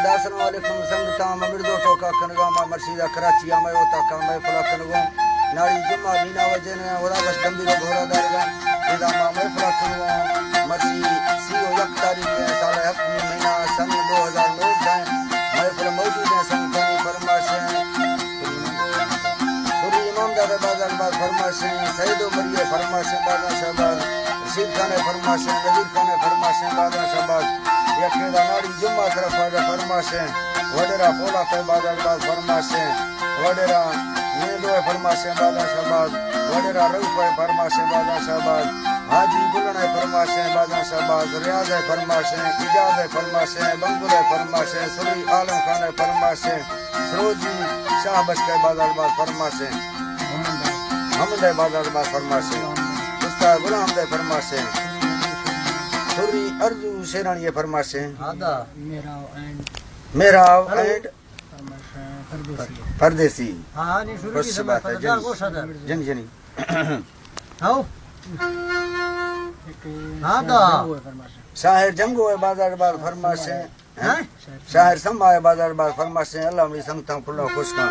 अस्सलाम वालेकुम संगता mirzo टोका कनगा मा मर्शिदा कराची मा ओता का मैं फला कनगो नारी जुम्मा दीना वजने वरा बस दंबी घोड़ा दरगा इदा मा मैं फला कनगो मर्शी सीओ एक तारीख है साल हक महीना सन 2009 है मैं फला मौजूद है संगतानी फरमाश है पूरी इमाम दादा बाजार बात फरमाश है सईद उमरिया फरमाश है बाजा शहबाज रशीद खान फरमाश है नजीर खान फरमाश है बाजा शहबाज यकेदा नारी जुम्मा तरफ आजा फरमाशे वडेरा पोला पे बाजार बाज फरमाशे वडेरा नींदो फरमाशे बाजा शहबाज वडेरा रऊफ फरमाशे बाजा शहबाज हाजी बुलन फरमाशे बाजा शहबाज रियाज फरमाशे इजाज फरमाशे बंगुल फरमाशे सुरी आलम खान फरमाशे सरोजी शाह बशके बाजार बाज फरमाशे हमद बाजार बाज फरमाशे उस्ताद गुलाम दे फरमाशे सुरी अर्जू शेरानी ये फरमाशे आदा मेरा एंड परदेसी हां नहीं शुरू की समय फरदार को सदर जन जनी आओ आदा शाहिर जंगो है बाजार बाज फरमाशे हैं शाहिर समा है बाजार बाज फरमाशे अल्लाह मेरी संगता खुला खुश का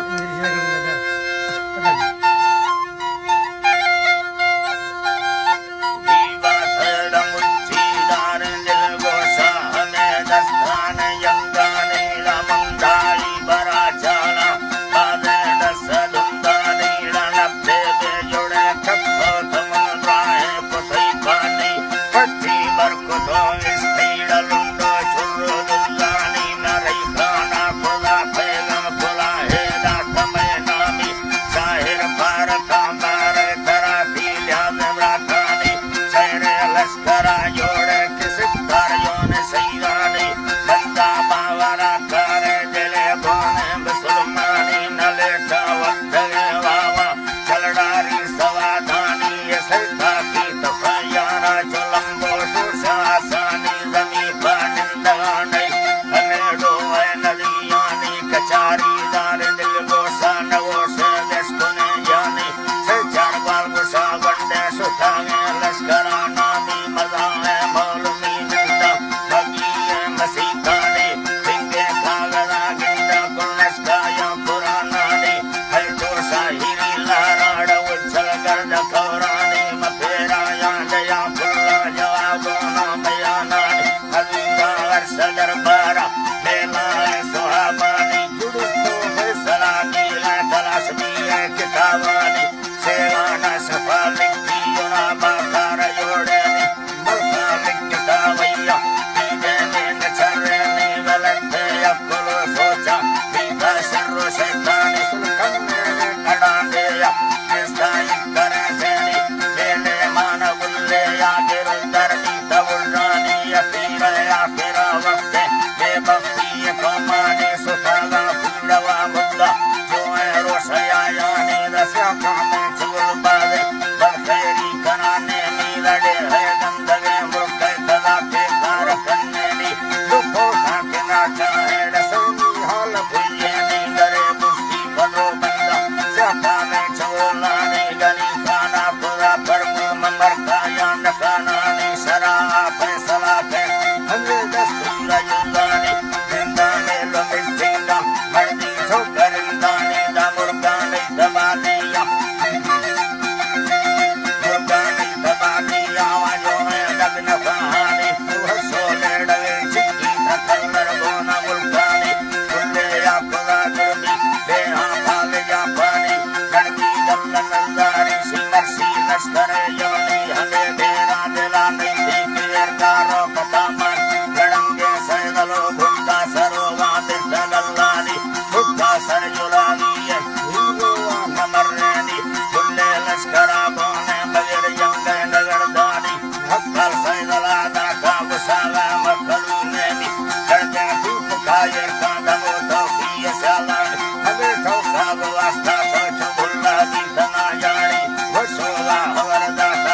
Hasta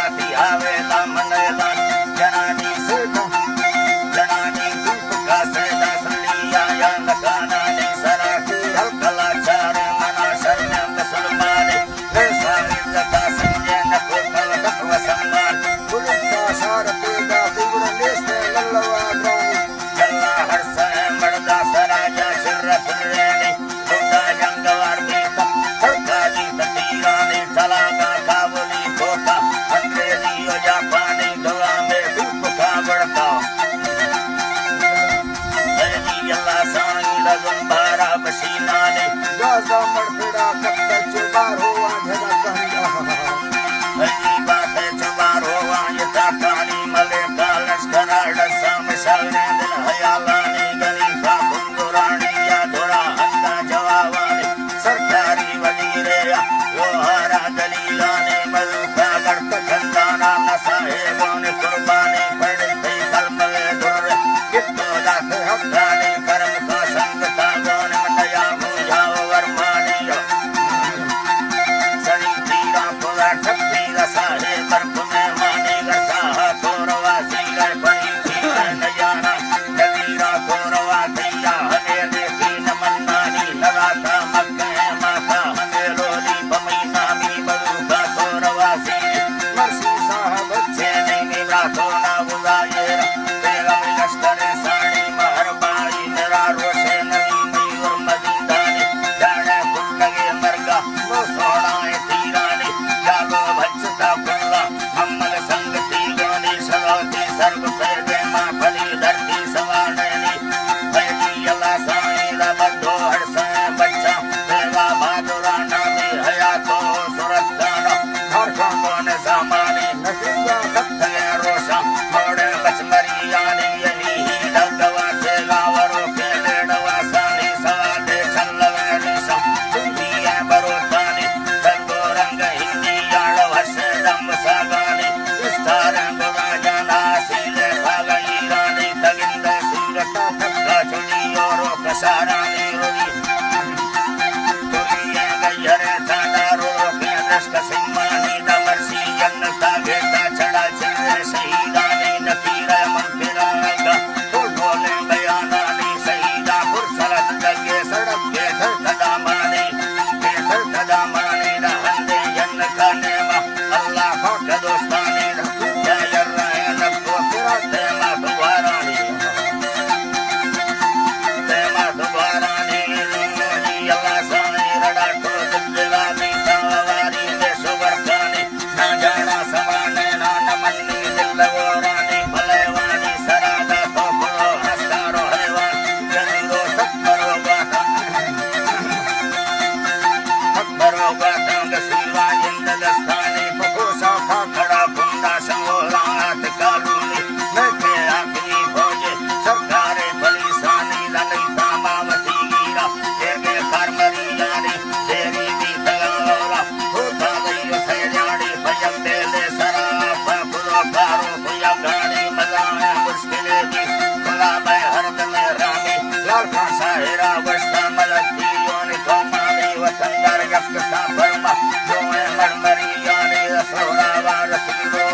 सारानी रोगी तुरिये गयरे तादारो के दृष्ट सिंहानी दमर्सी जन्नता घेता चढ़ा चिरे शहीदानी नकीरा मंदिरा तो बोले बयानानी शहीदा पुरसरत जगे सड़क के धदामानी रहंदे जन्नता नेमा अल्लाह को दोस्तानी रखूया यर्राए नक्को तेरा तेमा दुबारानी अल्लाह सानी रड़ा को दिलानी तावारी दे सुवर्गानी ना जाना समाने ना नमन्नी दिलवरानी भलेवानी सरादा तो पुरो हस्तारो हैवान जरूरो तकबरो गाता गसीवा जिंद दस्तानी पकोसा खा खड़ा कुंडा संगोरात कालूनी नके आखिरी भोजे सरकारे बलिसानी ललिता मावती गिरा एगे कर्मरी जानी देरी दी तलावरा होता गई से जानी भयम बेले सरा पुरो पारो भया गानी मजाए मुश्किले दी खुला मैं हरद में रामी लाल खासा हेरा वस्ता मलकी योनि कोमाली वतंदर यक्ता फरमा जो है मरमरी जानी असोरा वारसी रो